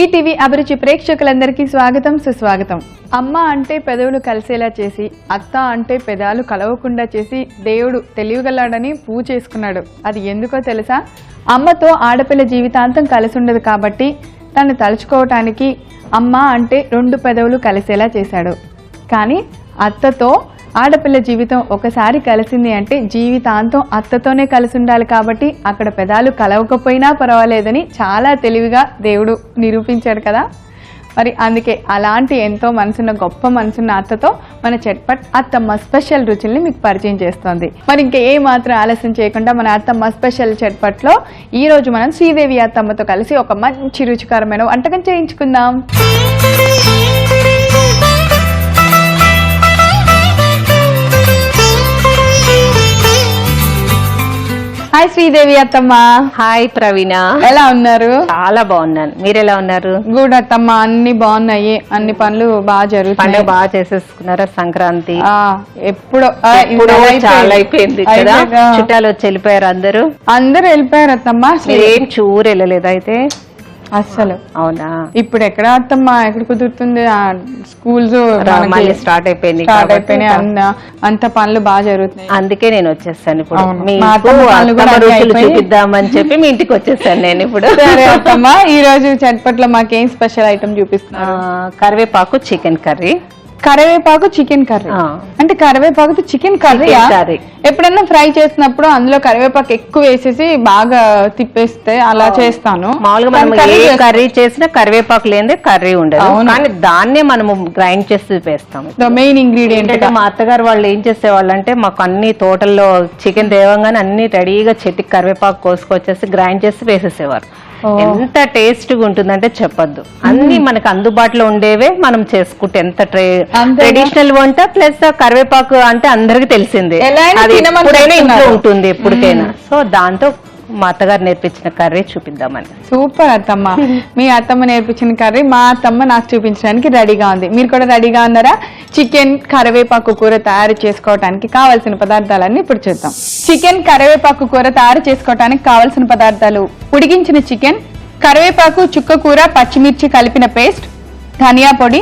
ETV అభిరుచి ప్రేక్షకులందరికీ స్వాగతం సుస్వాగతం. అమ్మ అంటే పెదవులు కలిసేలా చేసి, అత్త అంటే పెదాలు కలవకుండా చేసి దేవుడు తెలియగలడని పూజ చేసుకున్నాడు. అది ఎందుకో తెలుసా? అమ్మతో ఆడపిల్ల జీవితాంతం కలిసి ఉండదు కాబట్టి తను తలుచుకోవటానికి అమ్మ అంటే 2 పెదవులు కలిసేలా చేశాడు. కానీ అత్తతో ఆడపిల్ల జీవితం ఒకసారి కలిసింది అంటే జీవితాంతం అత్తతోనే కలిసి ఉండాలి కాబట్టి అక్కడ పెదాలు కలవకపోయినా పర్వాలేదని చాలా తెలివిగా దేవుడు నిరూపించాడు కదా. మరి అందుకే అలాంటి ఎంతో మనసున్న గొప్ప మనసున్న అత్తతో మన చట్పట్ అత్తమ్మ స్పెషల్ రుచుల్ని మీకు పరిచయం చేస్తోంది. మరి ఇంకా ఏ మాత్రం ఆలస్యం చేయకుండా మన అత్తమ్మ స్పెషల్ చట్పట్లో ఈ రోజు మనం శ్రీదేవి అత్తమ్మతో కలిసి ఒక మంచి రుచికరమైన వంటకం చేయించుకుందాం. హాయ్ శ్రీదేవి అత్తమ్మ. హాయ్ ప్రవీణ, ఎలా ఉన్నారు? చాలా బాగున్నాను, మీరు ఎలా ఉన్నారు? గుడ్ అత్తమ్మ, అన్ని బాగున్నాయి, అన్ని పనులు బాగా జరుగుతున్నాయి. పండుగ బాగా చేసేసుకున్నారా? సంక్రాంతి ఎప్పుడో చాలా అయిపోయింది కదా. చుట్టాలు వచ్చి వెళ్ళిపోయారు అందరూ వెళ్ళిపోయారు అత్తమ్మ. ఏం చూరు వెళ్ళలేదు అయితే అస్సలు. అవునా? ఇప్పుడు ఎక్కడ అత్తమ్మ, ఎక్కడ కుదురుతుంది? స్కూల్స్ మళ్ళీ స్టార్ట్ అయిపోయింది, అంత పనులు బాగా జరుగుతున్నాయి. అందుకే నేను వచ్చేసాను ఇప్పుడు. చూపిద్దామని చెప్పి మీ ఇంటికి వచ్చేసాను నేను ఇప్పుడు. సరే అత్తమ్మ, ఈ రోజు చట్పట్లో మాకేం స్పెషల్ ఐటమ్ చూపిస్తున్నారు? కరివేపాకు చికెన్ కర్రీ. కరివేపాకు చికెన్ కర్రీ అంటే కరివేపాకు చికెన్ కర్రీ. ఎప్పుడన్నా ఫ్రై చేసినప్పుడు అందులో కరివేపాకు ఎక్కువ వేసేసి బాగా తిప్పేస్తే అలా చేస్తాను. మామూలుగా మనం ఏ కర్రీ చేసినా కరివేపాకు లేదే కర్రీ ఉండదు, కానీ దాన్నే మనము గ్రైండ్ చేసి వేస్తాం. Main ingredient. మా అత్తగారు వాళ్ళు ఏం చేసేవాళ్ళు అంటే మాకు అన్ని తోటల్లో చికెన్ తేవంగానే అన్ని రెడీగా చెట్టుకి కరివేపాకు కోసుకొచ్చేసి గ్రైండ్ చేసి వేసేసేవారు. ఎంత టేస్ట్ గా ఉంటుందంటే చెప్పొద్దు. అన్ని మనకు అందుబాటులో ఉండేవే మనం చేసుకుంటే ఎంత ట్రెడిషనల్ వంట. ప్లస్ కరివేపాకు అంటే అందరికి తెలిసిందే, అది ఎప్పుడైనా ఇంట్లో ఉంటుంది ఎప్పటికైనా. సో దాంతో మా అత్తగారు నేర్పించిన కర్రీ చూపిద్దామని. సూపర్ అత్తమ్మ, మీ అత్తమ్మ నేర్పించిన కర్రీ మా అత్తమ్మ నాకు చూపించడానికి రెడీగా ఉంది. మీరు కూడా రెడీగా ఉన్నారా? చికెన్ కరివేపాకు కూర తయారు చేసుకోవడానికి కావాల్సిన పదార్థాలన్నీ ఇప్పుడు చూద్దాం. చికెన్ కరివేపాకు కూర తయారు చేసుకోవడానికి కావాల్సిన పదార్థాలు: ఉడికించిన చికెన్, కరివేపాకు, చుక్క కూర, పచ్చిమిర్చి కలిపిన పేస్ట్, ధనియా పొడి,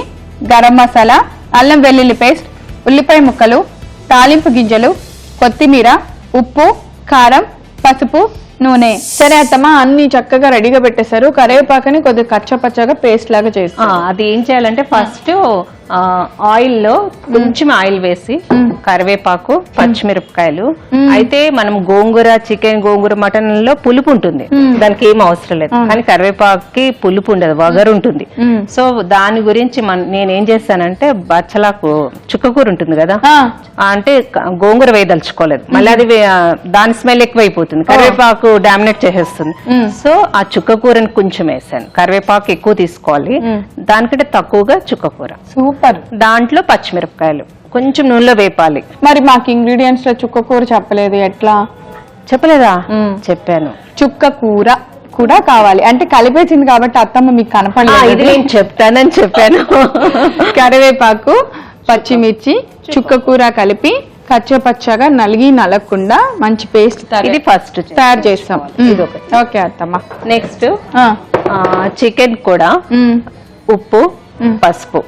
గరం మసాలా, అల్లం వెల్లుల్లి పేస్ట్, ఉల్లిపాయ ముక్కలు, తాలింపు గింజలు, కొత్తిమీర, ఉప్పు, కారం, పసుపు, నూనె. సరే అత్తమ్మ, అన్ని చక్కగా రెడీగా పెట్టేశారు. కరివేపాకుని కొద్దిగా కచ్చపచ్చగా పేస్ట్ లాగా చేస్తారు. అది ఏం చేయాలంటే ఫస్ట్ ఆయిల్ లో కొంచెం ఆయిల్ వేసి కరివేపాకు, పచ్చిమిరపకాయలు. అయితే మనం గోంగూర చికెన్, గోంగూర మటన్ లో పులుపు ఉంటుంది, దానికి ఏం అవసరం లేదు. కానీ కరివేపాకుకి పులుపు ఉండదు, వగరు ఉంటుంది. సో దాని గురించి నేనేం చేస్తానంటే బచ్చలాకు చుక్కకూర ఉంటుంది కదా, అంటే గోంగూర వేయదలుచుకోలేదు, మళ్ళీ అది దాని స్మెల్ ఎక్కువైపోతుంది, కరివేపాకు డామినేట్ చేసేస్తుంది. సో ఆ చుక్కకూరని కొంచెం వేసాను. కరివేపాకు ఎక్కువ తీసుకోవాలి, దానికంటే తక్కువగా చుక్కకూర. సూపర్. దాంట్లో పచ్చిమిరపకాయలు కొంచెం నూనెలో వేపాలి. మరి మాకు ఇంగ్రీడియంట్స్ లో చుక్క కూర చెప్పలేదు, ఎట్లా? చెప్పలేదా? చెప్పాను. చుక్క కూర కూడా కావాలి అంటే కలిపేసింది కాబట్టి అత్తమ్మ మీకు కనపడలేదు. ఇది నేను చెప్తానని చెప్పాను. కరివేపాకు, పచ్చిమిర్చి, చుక్క కూర కలిపి కచ్చపచ్చగా నలగకుండా మంచి పేస్ట్ ఇది ఫస్ట్ తయారు చేస్తాం. ఓకే అత్తమ్మ. నెక్స్ట్ చికెన్ కూడా ఉప్పు, పసుపు,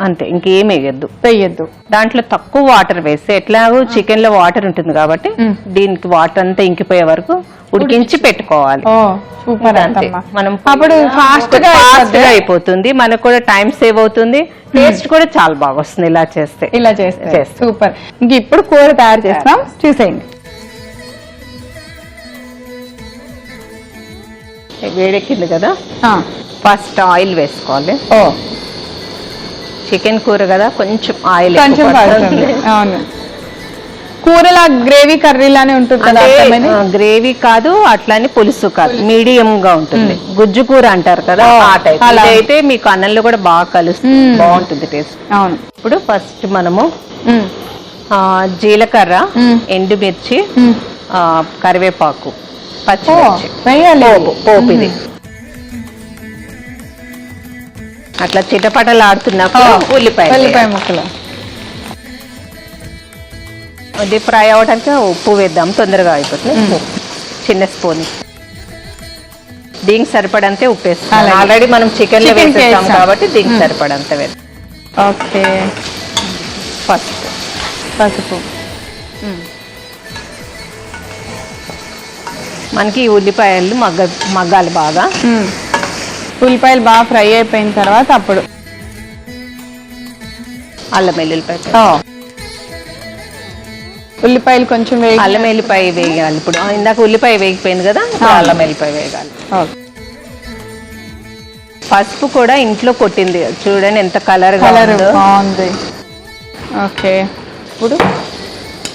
అంతే, ఇంకేం వేయద్దు. దాంట్లో తక్కువ వాటర్ వేస్తే ఎట్లాగో చికెన్ లో వాటర్ ఉంటుంది కాబట్టి దీనికి వాటర్ అంతా ఇంకిపోయే వరకు ఉడికించి పెట్టుకోవాలి. మనం అప్పుడు ఫాస్ట్ గా అయిపోతుంది, మనకు కూడా టైం సేవ్ అవుతుంది, టేస్ట్ కూడా చాలా బాగా వస్తుంది ఇలా చేస్తే. సూపర్. ఇంక ఇప్పుడు కూర తయారు చేస్తాం, చూసేయండి. వేడెక్కింది కదా, ఫస్ట్ ఆయిల్ వేసుకోవాలి. చికెన్ కూర కదా, కొంచెం ఆయిల్. అవును, కూరలా గ్రేవీ కర్రీలానే ఉంటుంది కదా. గ్రేవీ కాదు, అట్లానే పులుసు కాదు, మీడియం గా ఉంటుంది. గుజ్జు కూర అంటారు కదా, ఆ టైప్. అయితే మీకు అన్నంలో కూడా బాగా కలుస్తుంది, బాగుంటుంది టేస్ట్. అవును. ఇప్పుడు ఫస్ట్ మనము జీలకర్ర, ఎండుమిర్చి, కరివేపాకు, పచ్చిమిర్చి, పోపు ఇది అట్లా చిటపటలాడుతున్నప్పుడు ఉల్లిపాయ ముక్కలు. అది ఫ్రై అవ్వడానికి ఉప్పు వేద్దాం, తొందరగా అయిపోతుంది. చిన్న స్పూన్ దీనికి సరిపడంతే ఉప్పు వేస్తాం. అలాగే. ఆల్రెడీ మనం చికెన్ లో Chicken కి వేసేస్తాం వేస్తాం. కాబట్టి దీనికి సరిపడంత వేస్తాం. ఓకే, పసుపు. మనకి ఈ ఉల్లిపాయలు మగ్గాలి బాగా. ఉల్లిపాయలు బాగా ఫ్రై అయిపోయిన తర్వాత అప్పుడు అల్లం వెల్లుల్లిపాయ, ఉల్లిపాయలు కొంచెం అల్లం వెల్లిపాయ వేయాలి. ఇప్పుడు ఇందాక ఉల్లిపాయ వేగిపోయింది కదా, ఇప్పుడు అల్లం వెల్లిపాయ వేయాలి. పసుపు కూడా ఇంట్లో కొట్టింది చూడండి, ఎంత కలర్ బాగుంది. ఓకే, ఇప్పుడు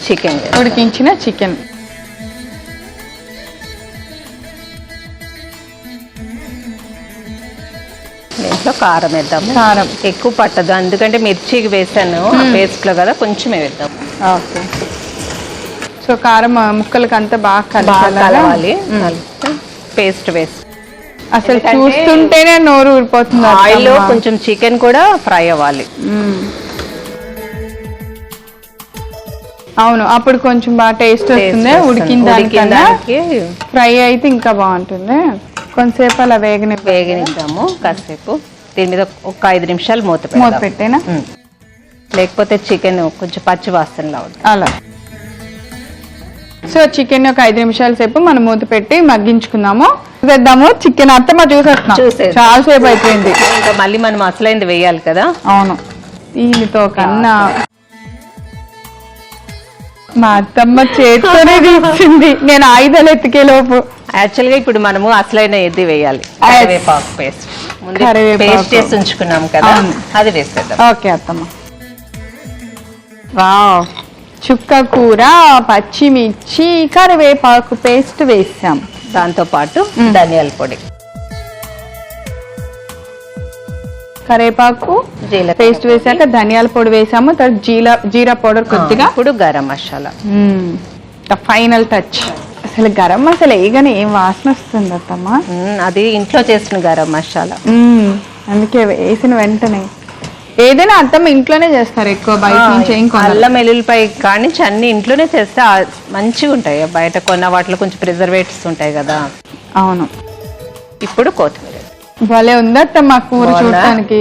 చికెన్, ఉడికించిన చికెన్. దీంట్లో కారం వేద్దాం. కారం ఎక్కువ పట్టదు, ఎందుకంటే మిర్చికి వేసాను పేస్ట్ లో కదా, కొంచెమే వేద్దాం. ఓకే, సో కారం ముక్కలకి అంతా బాగా కలవాలి. పేస్ట్ వేసి అసలు చూస్తుంటేనే నోరు ఊరిపోతుంది. ఆయిల్ లో కొంచెం చికెన్ కూడా ఫ్రై అవ్వాలి. అవును, అప్పుడు కొంచెం బాగా టేస్ట్ వస్తుంది. ఉడికిన దానికన్నా ఫ్రై అయితే ఇంకా బాగుంటుంది. కొంతసేపు అలా వేగనిద్దాము కాసేపు. దీని మీద ఒక 5 నిమిషాలు మూత పెట్టేనా, లేకపోతే చికెన్ కొంచెం పచ్చి వాసనలా ఉంటుంది. అలా. సో చికెన్ ఒక 5 నిమిషాల సేపు మనం మూత పెట్టి మగ్గించుకుందాము. వేద్దాము చికెన్. అత్తమ్మ చూసేస్తున్నాం, చాలా సేపు అయిపోయింది. ఇంకా మళ్ళీ మనం అసలైంది వేయాలి కదా. అవును, దీనితో కన్నా మా అత్తమ్మ చేతితోనే తీసింది, నేను ఆయుధాలు ఎత్తికే లోపు. యాక్చువల్ గా ఇప్పుడు మనము అసలైన ఎద్ది వేయాలి. కరివేపాకు పేస్ట్ పేస్ట్ చేసి ఉంచుకున్నాం కదా, అది వేసేద్దాం. ఓకే అత్తమ్మ. వావ్, చుక్క కూర, పచ్చిమిర్చి, కరివేపాకు పేస్ట్ వేసాం. దాంతో పాటు ధనియాల పొడి, కరివేపాకు పేస్ట్ వేసాక ధనియాల పొడి వేసాము. తర్వాత జీరా పౌడర్ కొద్దిగా. ఇప్పుడు గరం మసాలా, ఫైనల్ టచ్. అసలు గరం మసాలా వేయగానే ఏం వాసన వస్తుంది అత్తమ్మ. అది ఇంట్లో చేసిన గరం మసాలా, అందుకే వేసిన వెంటనే. ఏదైనా అత్తమ్మ ఇంట్లోనే చేస్తారు ఎక్కువ, బయట నుంచి ఏం కొనరు. అల్లం వెల్లుల్లిపాయ కానీ అన్ని ఇంట్లోనే చేస్తే మంచిగా ఉంటాయి. బయట కొన్న వాటిలో కొంచెం ప్రిజర్వేటివ్స్ ఉంటాయి కదా. అవును. ఇప్పుడు కొత్తిమీర భలే ఉందత్తమ్మ కూర చూడటానికి.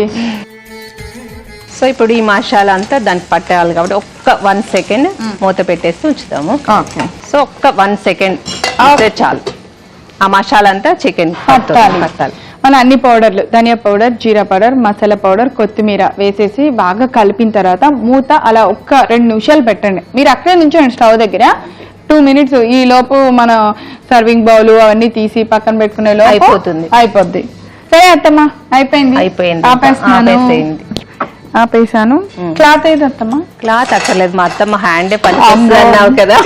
సో ఇప్పుడు ఈ మసాలా అంతా దానికి పట్టాలి కాబట్టి ఒక్క 1 సెకండ్ మూత పెట్టేసి ఉంచుతాము. ఓకే, సో ఒక్క 1 సెకండ్ చాలు. ఆ మసాలా అంతా చికెన్ పట్టాలి. మన అన్ని పౌడర్లు, ధనియా పౌడర్, జీరా పౌడర్, మసాలా పౌడర్, కొత్తిమీర వేసేసి బాగా కలిపిన తర్వాత మూత అలా ఒక్క 2 నిమిషాలు పెట్టండి. మీరు అక్కడే నుంచోండి స్టవ్ దగ్గర 2 మినిట్స్. ఈ లోపు మన సర్వింగ్ బౌల్ అవన్నీ తీసి పక్కన పెట్టుకునే లోపు అయిపోద్ది. సరే అత్తమ్మ, అయిపోయింది. ఆపేసాను. క్లాత్ అయితే అత్తమ్మ? క్లాత్ అక్కర్లేదు, మా అత్తమ్మ హ్యాండే పని అన్నావు కదా.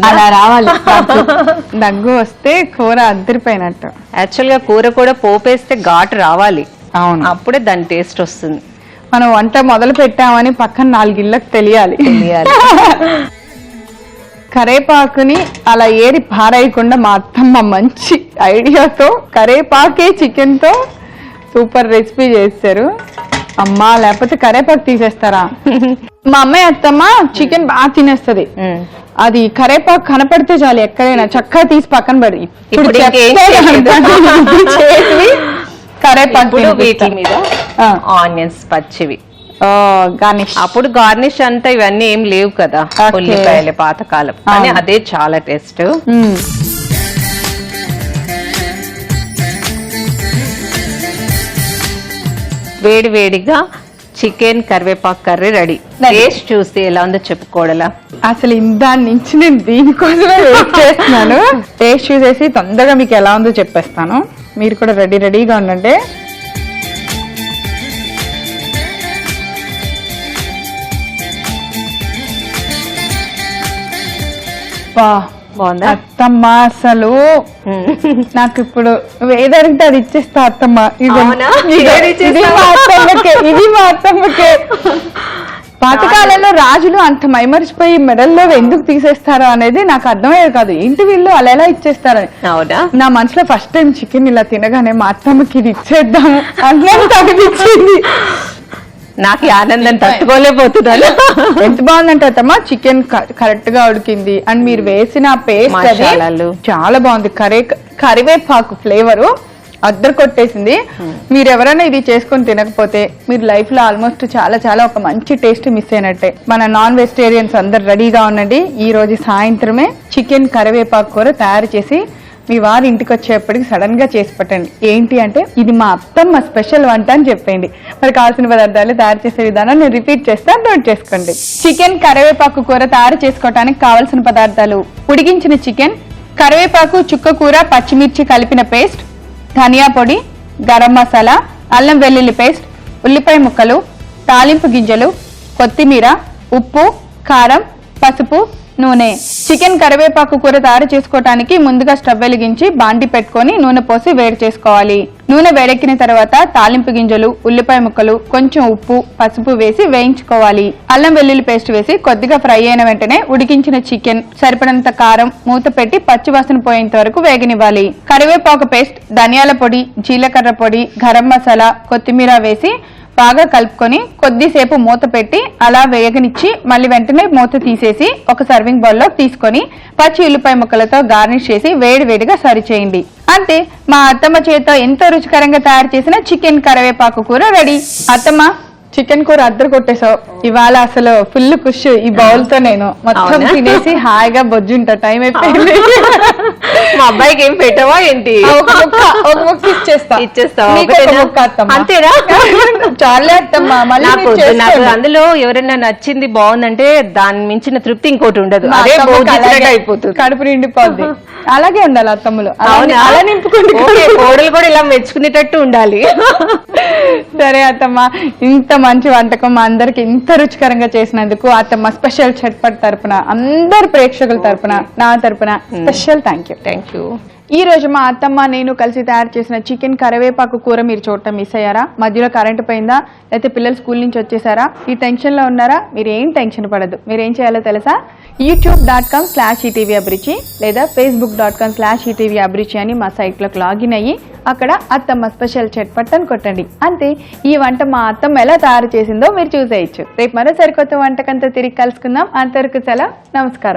అలా రావాలి, దగ్గు వస్తే కూర అద్దరిపోయినట్టు. యాక్చువల్ గా కూర కూడా పోపేస్తే ఘాటు రావాలి. అవును, అప్పుడే దాని టేస్ట్ వస్తుంది. మనం వంట మొదలు పెట్టామని పక్కన 4 ఇళ్ళకి తెలియాలి. కరేపాకుని అలా ఏరి పారేయకుండా మా అత్తమ్మ మంచి ఐడియాతో కరేపాకే చికెన్ తో సూపర్ రెసిపీ చేస్తారు. అమ్మా, లేకపోతే కరేపాకు తీసేస్తారా? మా అమ్మాయి అత్తమ్మ చికెన్ బాగా తినేస్తుంది. అది కరేపాకు కనపడితే చాలు ఎక్కడైనా చక్కగా తీసి పక్కన పడి కరేపాకు వీటి మీద ఆనియన్స్ పచ్చివి గార్నిష్. అప్పుడు గార్నిష్ అంతా ఇవన్నీ ఏం లేవు కదా, ఉల్లిపాయలు పాతకాలం, కానీ అదే చాలా టేస్ట్. వేడి వేడిగా చికెన్ కరివేపాకు కర్రీ రెడీ. టేస్ట్ చూస్తే ఎలా ఉందో చెప్పుకోవడలా. అసలు దాని నుంచి నేను దీనికోసమే వెయిట్ చేస్తున్నాను. టేస్ట్ చూసేసి తొందరగా మీకు ఎలా ఉందో చెప్పేస్తాను. మీరు కూడా రెడీగా ఉండండి. బాగుందా అత్తమ్మ? అసలు నాకు ఇప్పుడు ఏదడిగితే అది ఇచ్చేస్తా అత్తమ్మ. ఇది మా అత్తమ్మకే. పాతకాలంలో రాజులు అంత మైమరిచిపోయి మెడల్లో ఎందుకు తీసేస్తారో అనేది నాకు అర్థమయ్యేది కాదు. ఏంటి వీళ్ళు అలా ఎలా ఇచ్చేస్తారని. నా మనసులో ఫస్ట్ టైం చికెన్ ఇలా తినగానే మా అత్తమ్మకి ఇది ఇచ్చేద్దాము అన్నట్టు అనిపించింది. నాకు ఈ ఆనందం తట్టుకోలేకపోతున్నాను. ఎంత బాగుందంటే అత్తమ్మ, చికెన్ కరెక్ట్ గా ఉడికింది అండ్ మీరు వేసిన పేస్ట్ మసాలాలు చాలా బాగుంది. కరివేపాకు ఫ్లేవరు అద్దరు కొట్టేసింది. మీరు ఎవరైనా ఇది చేసుకొని తినకపోతే మీరు లైఫ్ లో ఆల్మోస్ట్ చాలా చాలా ఒక మంచి టేస్ట్ మిస్ అయినట్టే. మన నాన్ వెజిటేరియన్స్ అందరు రెడీగా ఉండండి. ఈ రోజు సాయంత్రమే చికెన్ కరివేపాకు కూర తయారు చేసి మీ వారి ఇంటికి వచ్చేప్పటికి సడన్ గా చేసి పెట్టండి. ఏంటి అంటే ఇది మా అత్తమ్మ స్పెషల్ వంట అని చెప్పండి. మరి కావాల్సిన పదార్థాలు తయారు చేసే విధానం నేను రిపీట్ చేస్తాను, నోట్ చేసుకోండి. చికెన్ కరివేపాకు కూర తయారు చేసుకోవడానికి కావాల్సిన పదార్థాలు: ఉడికించిన చికెన్, కరివేపాకు, చుక్క కూర, పచ్చిమిర్చి కలిపిన పేస్ట్, ధనియా పొడి, గరం మసాలా, అల్లం వెల్లుల్లి పేస్ట్, ఉల్లిపాయ ముక్కలు, తాలింపు గింజలు, కొత్తిమీర, ఉప్పు, కారం, పసుపు, నూనె. చికెన్ కరివేపాకు కూర తయారు చేసుకోవడానికి ముందుగా స్టవ్ వెలిగించి బాండి పెట్టుకొని నూనె పోసి వేడి చేసుకోవాలి. నూనె వేడెక్కిన తర్వాత తాలింపు గింజలు, ఉల్లిపాయ ముక్కలు, కొంచెం ఉప్పు, పసుపు వేసి వేయించుకోవాలి. అల్లం వెల్లుల్లి పేస్ట్ వేసి కొద్దిగా ఫ్రై అయిన వెంటనే ఉడికించిన చికెన్, సరిపడంత కారం, మూత పెట్టి పచ్చి వాసన పోయేంత వరకు వేగనివ్వాలి. కరివేపాకు పేస్ట్, ధనియాల పొడి, జీలకర్ర పొడి, గరం మసాలా, కొత్తిమీర వేసి బాగా కలుపుకొని కొద్దిసేపు మూత పెట్టి అలా వేగనిచ్చి మళ్ళీ వెంటనే మూత తీసేసి ఒక సర్వింగ్ బౌల్లో తీసుకొని పచ్చి ఉల్లిపాయ ముక్కలతో గార్నిష్ చేసి వేడివేడిగా సర్వ్ చేయండి. అంతే, మా అత్తమ్మ చేతితో ఎంతో రుచికరంగా తయారు చేసిన చికెన్ కరివేపాకు కూర రెడీ. అత్తమ్మ, చికెన్ కూర అద్దరు కొట్టేసావు ఇవాళ. అసలు ఫుల్ ఖుష్. ఈ బౌల్ తో నేను మొత్తం తినేసి హాయిగా బొజ్జుంటా. టైం అయిపోయింది. మా అబ్బాయికి ఏం పెట్టవా ఏంటి? ఒక ముక్క అంతేనా? చాలే అత్తమ్మ. నాకు అందులో ఎవరైనా నచ్చింది బాగుందంటే దాని మించిన తృప్తి ఇంకోటి ఉండదు. అదే అయిపోతుంది, కడుపు నిండిపోద్ది. అలాగే ఉండాలి అత్తమ్మలు, అలా నింపుకుంటే కోడలు కూడా ఇలా మెచ్చుకునేటట్టు ఉండాలి. సరే అత్తమ్మ, ఇంత మంచి వంటకం మా అందరికి ఇంత రుచికరంగా చేసినందుకు అత్తమ్మ స్పెషల్ చట్పట్ తరపున, అందరు ప్రేక్షకుల తరపున, నా తరపున స్పెషల్ థ్యాంక్ యూ. ఈ రోజు మా అత్తమ్మ నేను కలిసి తయారు చేసిన చికెన్ కరివేపాకు కూర మీరు చూడటం మిస్ అయ్యారా? మధ్యలో కరెంట్ పోయిందా, లేకపోతే పిల్లలు స్కూల్ నుంచి వచ్చేసారా, ఈ టెన్షన్ లో ఉన్నారా? మీరు ఏం టెన్షన్ పడదు. మీరు ఏం చేయాలో తెలుసా? youtube.com/etvabruchi లేదా facebook.com/etvabruchi అని మా సైట్ లోకి లాగిన్ అయ్యి అక్కడ అత్తమ్మ స్పెషల్ చట్పట్ అని కొట్టండి. అంతే, ఈ వంట మా అత్తమ్మ ఎలా తయారు చేసిందో మీరు చూసేయచ్చు. రేపు మరో సరికొత్త వంటకంతో తిరిగి కలుసుకుందాం. అంతవరకు సెలవు, నమస్కారం.